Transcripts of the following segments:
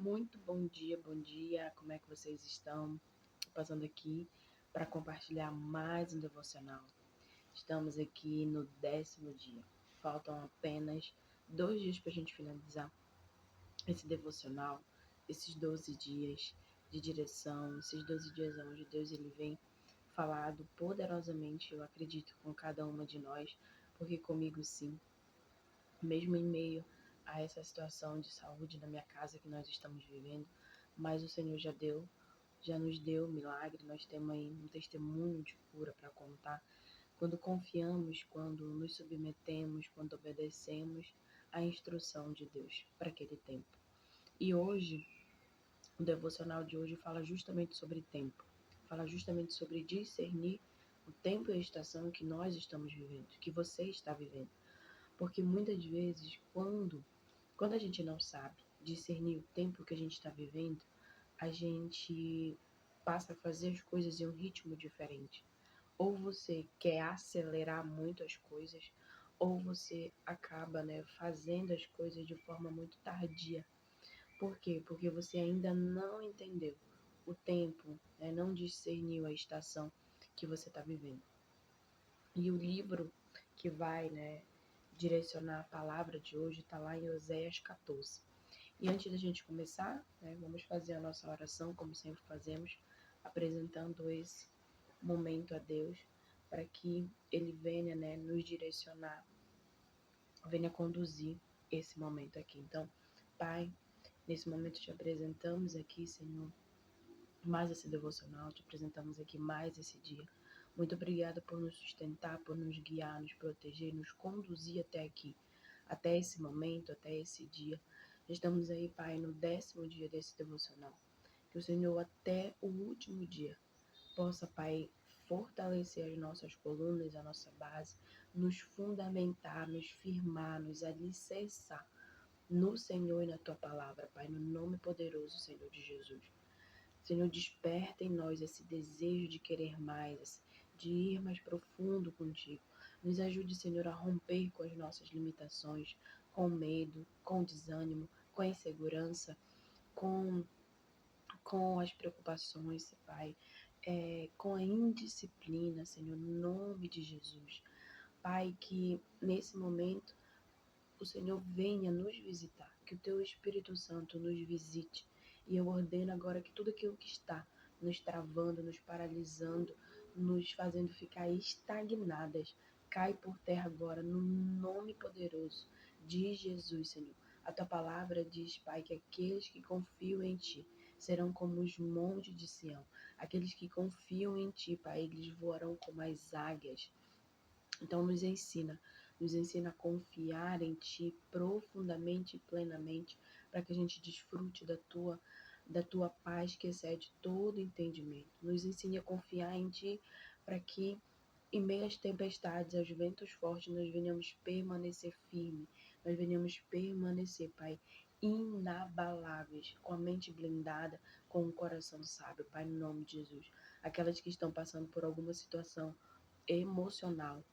Muito bom dia, como é que vocês estão? Passando aqui para compartilhar mais um devocional. Estamos aqui no 10º dia. Faltam apenas 2 dias para a gente finalizar esse devocional, esses 12 dias de direção, esses 12 dias onde Deus ele vem falado poderosamente, eu acredito, com cada uma de nós, porque comigo sim, mesmo em meio a essa situação de saúde na minha casa que nós estamos vivendo, mas o Senhor já nos deu milagre, nós temos aí um testemunho de cura para contar. Quando confiamos, quando nos submetemos, quando obedecemos à instrução de Deus para aquele tempo. E hoje, o devocional de hoje fala justamente sobre tempo, fala justamente sobre discernir o tempo e a estação que nós estamos vivendo, que você está vivendo. Porque muitas vezes, quando a gente não sabe discernir o tempo que a gente está vivendo, a gente passa a fazer as coisas em um ritmo diferente. Ou você quer acelerar muito as coisas, ou você acaba, fazendo as coisas de forma muito tardia. Por quê? Porque você ainda não entendeu o tempo, não discerniu a estação que você está vivendo. E o livro que vai, direcionar a palavra de hoje está lá em Oséias 14. E antes da gente começar, vamos fazer a nossa oração, como sempre fazemos, apresentando esse momento a Deus, para que Ele venha, nos direcionar, venha conduzir esse momento aqui. Então, Pai, nesse momento te apresentamos aqui, Senhor, mais esse devocional, te apresentamos aqui mais esse dia. Muito obrigada por nos sustentar, por nos guiar, nos proteger, nos conduzir até aqui, até esse momento, até esse dia. Estamos aí, Pai, no 10º dia desse devocional. Que o Senhor, até o último dia, possa, Pai, fortalecer as nossas colunas, a nossa base, nos fundamentar, nos firmar, nos alicerçar no Senhor e na Tua palavra, Pai, no nome poderoso, Senhor de Jesus. Senhor, desperta em nós esse desejo de querer mais, de ir mais profundo contigo. Nos ajude, Senhor, a romper com as nossas limitações, com medo, com desânimo, com a insegurança, com, com as preocupações, Pai, com a indisciplina, Senhor, no nome de Jesus. Pai, que nesse momento o Senhor venha nos visitar, que o Teu Espírito Santo nos visite. E eu ordeno agora que tudo aquilo que está nos travando, nos paralisando, nos fazendo ficar estagnadas, cai por terra agora, no nome poderoso de Jesus, Senhor. A Tua palavra diz, Pai, que aqueles que confiam em Ti serão como os montes de Sião. Aqueles que confiam em Ti, Pai, eles voarão como as águias. Então nos ensina a confiar em Ti profundamente e plenamente, para que a gente desfrute da tua paz que excede todo entendimento. Nos ensine a confiar em Ti, para que em meio às tempestades, aos ventos fortes, nós venhamos permanecer firmes, nós venhamos permanecer, Pai, inabaláveis, com a mente blindada, com o coração sábio, Pai, no nome de Jesus. Aquelas que estão passando por alguma situação emocional,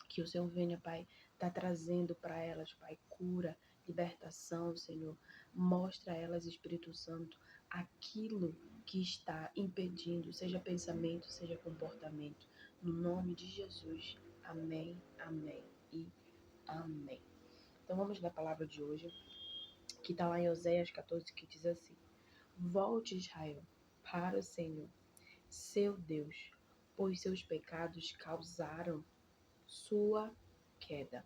que o Senhor venha, Pai, tá trazendo para elas, Pai, cura, libertação, Senhor. Mostra a elas, Espírito Santo, aquilo que está impedindo, seja pensamento, seja comportamento. No nome de Jesus. Amém, amém e amém. Então vamos na palavra de hoje, que está lá em Oséias 14, que diz assim: Volte, Israel, para o Senhor, seu Deus, pois seus pecados causaram sua queda.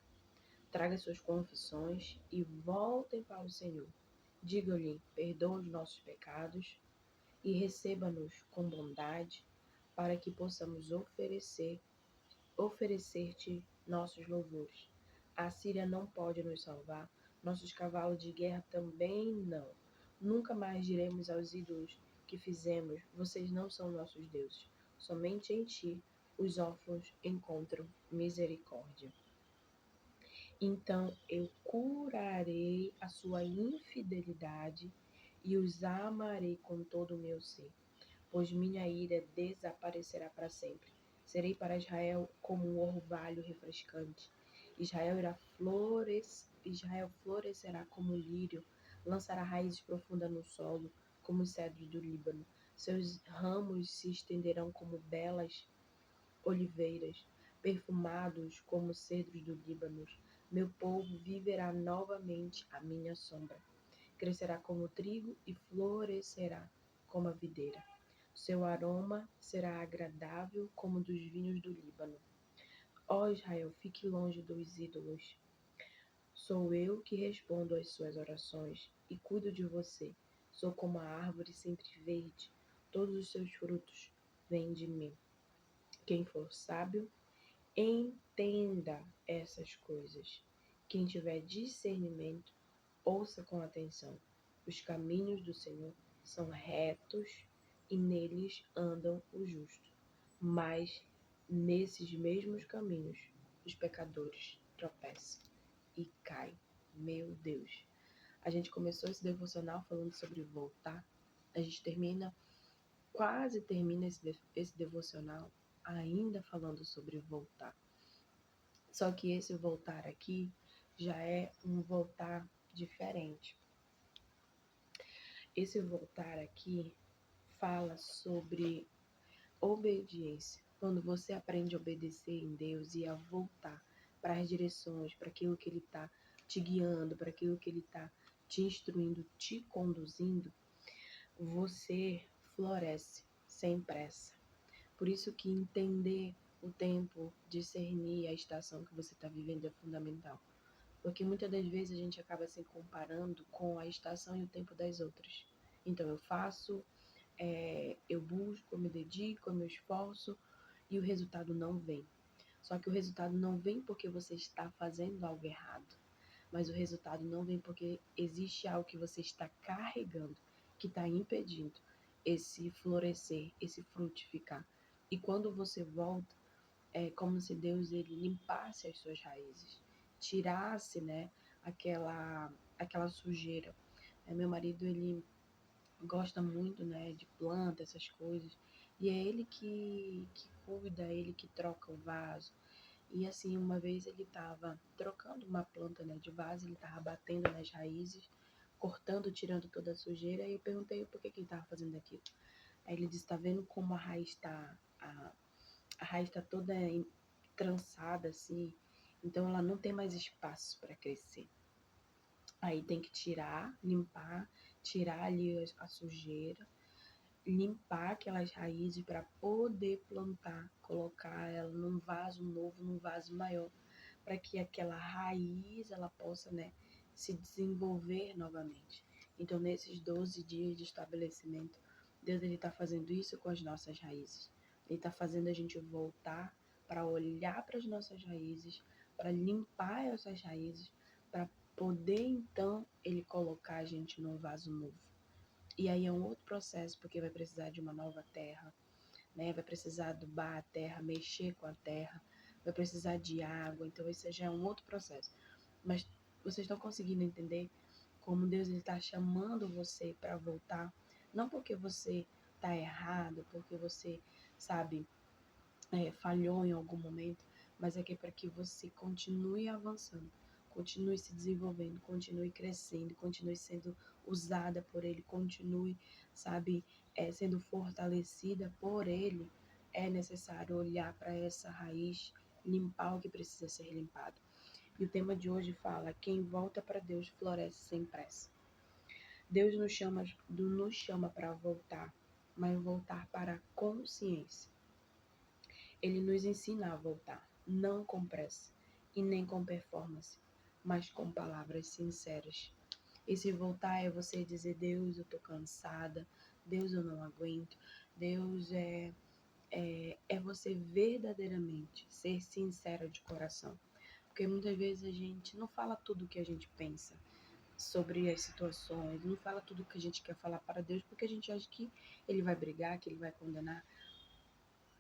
Traga suas confissões e voltem para o Senhor. Diga-lhe, perdoa os nossos pecados e receba-nos com bondade, para que possamos oferecer-te nossos louvores. A Síria não pode nos salvar, nossos cavalos de guerra também não. Nunca mais diremos aos ídolos que fizemos, vocês não são nossos deuses. Somente em ti os órfãos encontram misericórdia. Então eu curarei a sua infidelidade e os amarei com todo o meu ser, pois minha ira desaparecerá para sempre. Serei para Israel como um orvalho refrescante. Israel florescerá como o lírio lançará raízes profundas no solo, como os cedros do Líbano. Seus ramos se estenderão como belas oliveiras, perfumados como cedros do Líbano. Meu povo viverá novamente à minha sombra. Crescerá como trigo e florescerá como a videira. Seu aroma será agradável como dos vinhos do Líbano. Ó Israel, fique longe dos ídolos. Sou eu que respondo às suas orações e cuido de você. Sou como a árvore sempre verde. Todos os seus frutos vêm de mim. Quem for sábio, entenda essas coisas. Quem tiver discernimento, ouça com atenção. Os caminhos do Senhor são retos e neles andam os justos. Mas nesses mesmos caminhos, os pecadores tropeçam e caem. Meu Deus. A gente começou esse devocional falando sobre voltar. A gente quase termina esse devocional ainda falando sobre voltar. Só que esse voltar aqui já é um voltar diferente. Esse voltar aqui fala sobre obediência. Quando você aprende a obedecer em Deus e a voltar para as direções, para aquilo que Ele está te guiando, para aquilo que Ele está te instruindo, te conduzindo, você floresce sem pressa. Por isso que entender o tempo, discernir a estação que você está vivendo é fundamental. Porque muitas das vezes a gente acaba se comparando com a estação e o tempo das outras. Então eu faço, eu busco, eu me dedico, eu me esforço e o resultado não vem. Só que o resultado não vem porque você está fazendo algo errado, mas o resultado não vem porque existe algo que você está carregando, que está impedindo esse florescer, esse frutificar. E quando você volta, é como se Deus ele limpasse as suas raízes, tirasse, né, aquela sujeira. Meu marido ele gosta muito, né, de planta, essas coisas, e é ele que cuida, é ele que troca o vaso. E assim, uma vez ele estava trocando uma planta, né, de vaso, ele estava batendo nas raízes, cortando, tirando toda a sujeira, e eu perguntei por que ele estava fazendo aquilo. Aí ele disse, tá vendo como a raiz está toda trançada assim, então ela não tem mais espaço para crescer. Aí tem que tirar, limpar, tirar ali a sujeira, limpar aquelas raízes para poder plantar, colocar ela num vaso novo, num vaso maior, para que aquela raiz ela possa, né, se desenvolver novamente. Então, nesses 12 dias de estabelecimento, Deus ele está fazendo isso com as nossas raízes. Ele está fazendo a gente voltar para olhar para as nossas raízes, para limpar essas raízes, para poder então ele colocar a gente num vaso novo. E aí é um outro processo, porque vai precisar de uma nova terra, né? Vai precisar adubar a terra, mexer com a terra, vai precisar de água, então esse já é um outro processo. Mas vocês estão conseguindo entender como Deus está chamando você para voltar? Não porque você está errado, porque você, sabe, falhou em algum momento, mas é que é para que você continue avançando, continue se desenvolvendo, continue crescendo, continue sendo usada por Ele, continue, sabe, sendo fortalecida por Ele. É necessário olhar para essa raiz, limpar o que precisa ser limpado. E o tema de hoje fala: quem volta para Deus floresce sem pressa. Deus nos chama para voltar, mas voltar para a consciência. Ele nos ensina a voltar, não com pressa e nem com performance, mas com palavras sinceras. Esse voltar é você dizer: Deus, eu tô cansada, Deus, eu não aguento, Deus é você verdadeiramente ser sincera de coração. Porque muitas vezes a gente não fala tudo o que a gente pensa sobre as situações, não fala tudo o que a gente quer falar para Deus, porque a gente acha que Ele vai brigar, que Ele vai condenar.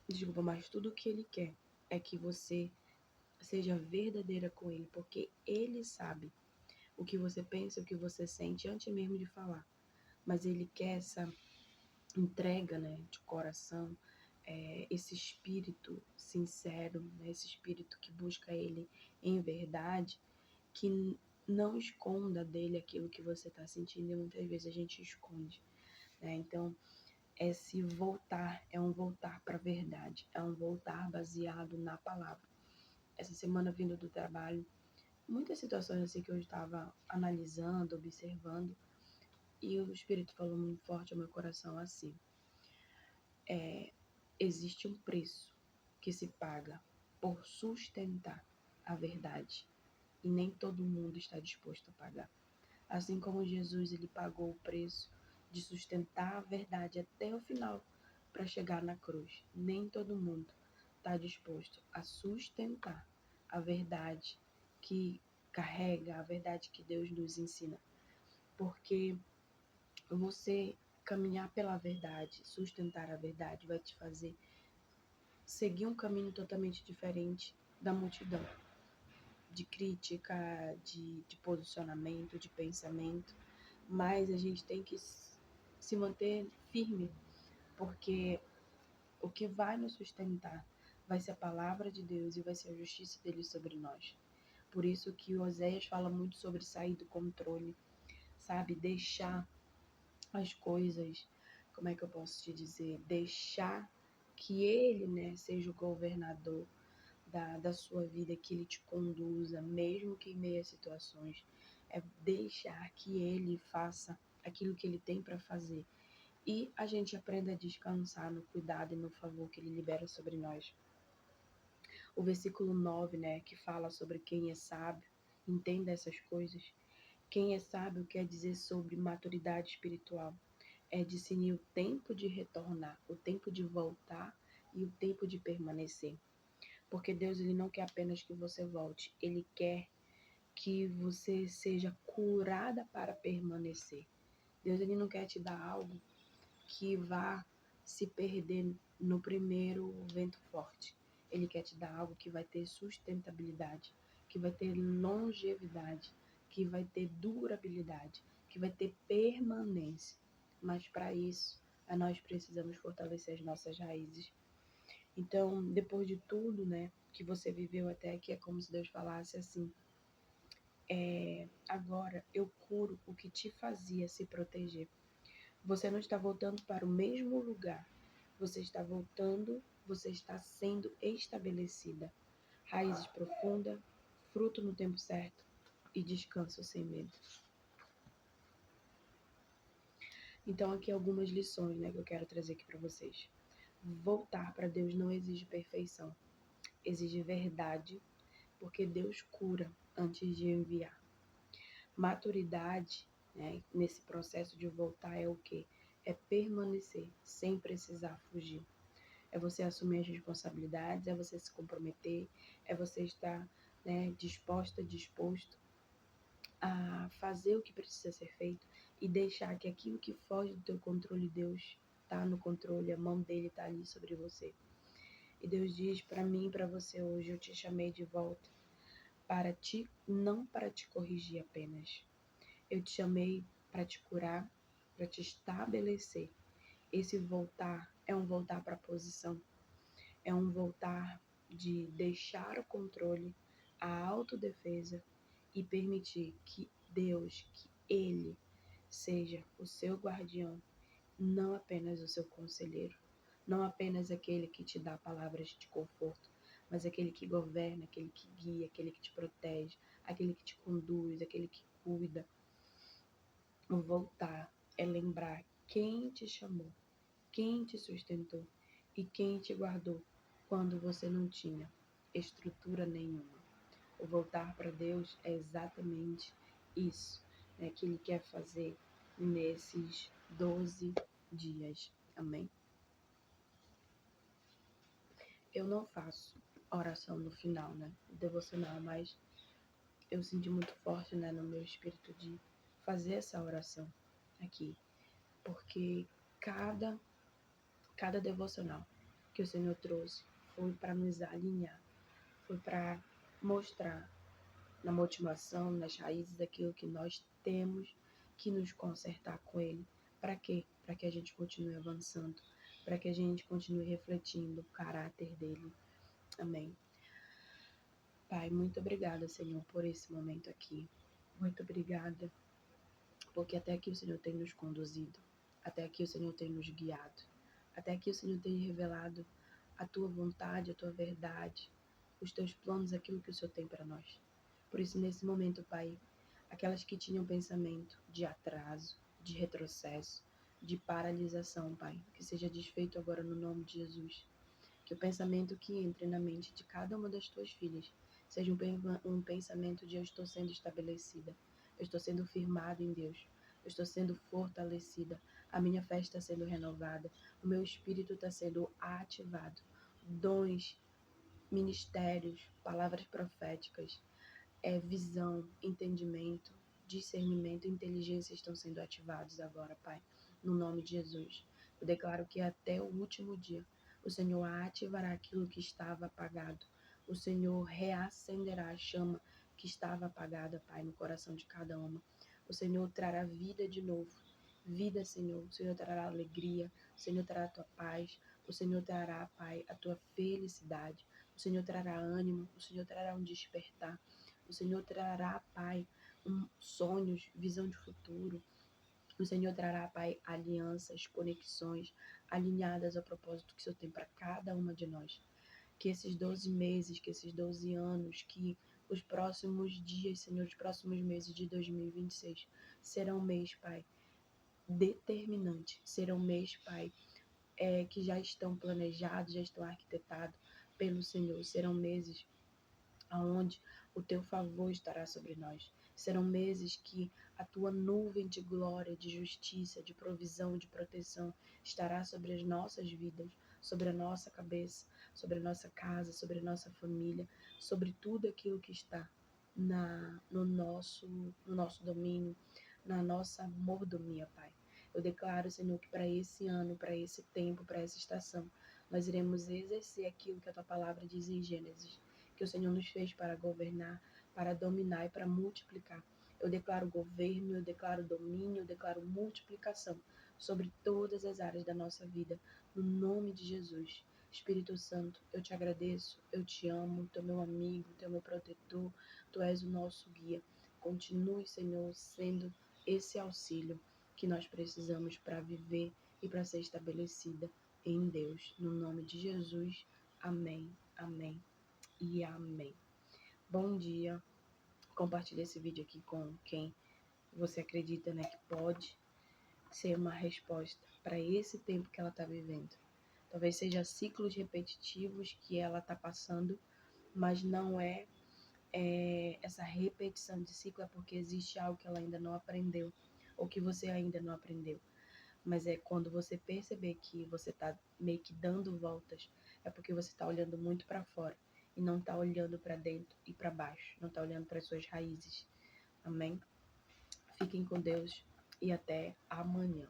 Desculpa, mas tudo o que Ele quer é que você seja verdadeira com Ele, porque Ele sabe o que você pensa, o que você sente antes mesmo de falar. Mas Ele quer essa entrega, né, de coração, esse espírito sincero, né, esse espírito que busca Ele em verdade, que não esconda dele aquilo que você está sentindo, e muitas vezes a gente esconde, né? Então, esse voltar é um voltar para a verdade, é um voltar baseado na palavra. Essa semana, vindo do trabalho, muitas situações assim que eu estava analisando, observando, e o Espírito falou muito forte ao meu coração assim: existe um preço que se paga por sustentar a verdade, e nem todo mundo está disposto a pagar. Assim como Jesus, ele pagou o preço de sustentar a verdade até o final para chegar na cruz. Nem todo mundo está disposto a sustentar a verdade que carrega, a verdade que Deus nos ensina. Porque você caminhar pela verdade, sustentar a verdade, vai te fazer seguir um caminho totalmente diferente da multidão, de crítica, de posicionamento, de pensamento. Mas a gente tem que se manter firme, porque o que vai nos sustentar vai ser a palavra de Deus e vai ser a justiça dele sobre nós. Por isso que Oséias fala muito sobre sair do controle, sabe? Deixar as coisas, como é que eu posso te dizer? Deixar que ele, né, seja o governador da sua vida, que ele te conduza, mesmo que em meio a situações. É deixar que ele faça aquilo que ele tem para fazer. E a gente aprenda a descansar no cuidado e no favor que ele libera sobre nós. O versículo 9, né, que fala sobre quem é sábio, entenda essas coisas. Quem é sábio quer dizer sobre maturidade espiritual. É discernir o tempo de retornar, o tempo de voltar e o tempo de permanecer. Porque Deus, ele não quer apenas que você volte, ele quer que você seja curada para permanecer. Deus, ele não quer te dar algo que vá se perder no primeiro vento forte. Ele quer te dar algo que vai ter sustentabilidade, que vai ter longevidade, que vai ter durabilidade, que vai ter permanência. Mas para isso, nós precisamos fortalecer as nossas raízes. Então, depois de tudo, né, que você viveu até aqui, é como se Deus falasse assim: agora eu curo o que te fazia se proteger. Você não está voltando para o mesmo lugar. Você está voltando, você está sendo estabelecida. Raízes profundas, fruto no tempo certo e descanso sem medo. Então, aqui algumas lições, né, que eu quero trazer aqui para vocês. Voltar para Deus não exige perfeição, exige verdade, porque Deus cura antes de enviar. Maturidade, né, nesse processo de voltar é o quê? É permanecer sem precisar fugir. É você assumir as responsabilidades, é você se comprometer, é você estar, né, disposto a fazer o que precisa ser feito e deixar que aquilo que foge do teu controle, Deus está no controle, a mão dele está ali sobre você. E Deus diz para mim e para você hoje: eu te chamei de volta para ti, não para te corrigir apenas. Eu te chamei para te curar, para te estabelecer. Esse voltar é um voltar para a posição, é um voltar de deixar o controle, a autodefesa e permitir que Deus, que Ele seja o seu guardião, não apenas o seu conselheiro, não apenas aquele que te dá palavras de conforto, mas aquele que governa, aquele que guia, aquele que te protege, aquele que te conduz, aquele que cuida. O voltar é lembrar quem te chamou, quem te sustentou e quem te guardou quando você não tinha estrutura nenhuma. O voltar para Deus é exatamente isso, né, que Ele quer fazer nesses 12 dias. Amém? Eu não faço oração no final, né, devocional, mas eu senti muito forte, né, no meu espírito de fazer essa oração aqui, porque cada devocional que o Senhor trouxe foi para nos alinhar, foi para mostrar na motivação, nas raízes daquilo que nós temos que nos consertar com Ele. Para quê? Para que a gente continue avançando, para que a gente continue refletindo o caráter dele. Amém. Pai, muito obrigada, Senhor, por esse momento aqui. Muito obrigada, porque até aqui o Senhor tem nos conduzido, até aqui o Senhor tem nos guiado, até aqui o Senhor tem revelado a tua vontade, a tua verdade, os teus planos, aquilo que o Senhor tem para nós. Por isso, nesse momento, Pai, aquelas que tinham pensamento de atraso, de retrocesso, de paralisação, Pai, que seja desfeito agora no nome de Jesus. Que o pensamento que entre na mente de cada uma das tuas filhas seja um pensamento de eu estou sendo estabelecida, eu estou sendo firmada em Deus, eu estou sendo fortalecida, a minha fé está sendo renovada, o meu espírito está sendo ativado, dons, ministérios, palavras proféticas, visão, entendimento, discernimento e inteligência estão sendo ativados agora, Pai, no nome de Jesus. Eu declaro que até o último dia o Senhor ativará aquilo que estava apagado. O Senhor reacenderá a chama que estava apagada, Pai, no coração de cada uma. O Senhor trará vida de novo. Vida, Senhor. O Senhor trará alegria. O Senhor trará a tua paz. O Senhor trará, Pai, a tua felicidade. O Senhor trará ânimo. O Senhor trará um despertar. O Senhor trará, Pai, sonhos, visão de futuro. O Senhor trará, Pai, alianças, conexões alinhadas ao propósito que o Senhor tem para cada uma de nós. Que esses 12 meses, que esses 12 anos, que os próximos dias, Senhor, os próximos meses de 2026 serão mês, Pai, determinante. Serão mês, Pai, que já estão planejados, já estão arquitetados pelo Senhor. Serão meses aonde o teu favor estará sobre nós. Serão meses que a tua nuvem de glória, de justiça, de provisão, de proteção estará sobre as nossas vidas, sobre a nossa cabeça, sobre a nossa casa, sobre a nossa família, sobre tudo aquilo que está no nosso domínio, na nossa mordomia, Pai. Eu declaro, Senhor, que para esse ano, para esse tempo, para essa estação, nós iremos exercer aquilo que a tua palavra diz em Gênesis, que o Senhor nos fez para governar, para dominar e para multiplicar. Eu declaro governo, eu declaro domínio, eu declaro multiplicação sobre todas as áreas da nossa vida, no nome de Jesus. Espírito Santo, eu te agradeço, eu te amo, tu é meu amigo, tu é meu protetor, tu és o nosso guia. Continue, Senhor, sendo esse auxílio que nós precisamos para viver e para ser estabelecida em Deus. No nome de Jesus, amém, amém e amém. Bom dia. Compartilhe esse vídeo aqui com quem você acredita, né, que pode ser uma resposta para esse tempo que ela está vivendo. Talvez seja ciclos repetitivos que ela está passando, mas não essa repetição de ciclo é porque existe algo que ela ainda não aprendeu, ou que você ainda não aprendeu. Mas é quando você perceber que você está meio que dando voltas, é porque você está olhando muito para fora e não está olhando para dentro e para baixo, não está olhando para as suas raízes. Amém? Fiquem com Deus e até amanhã.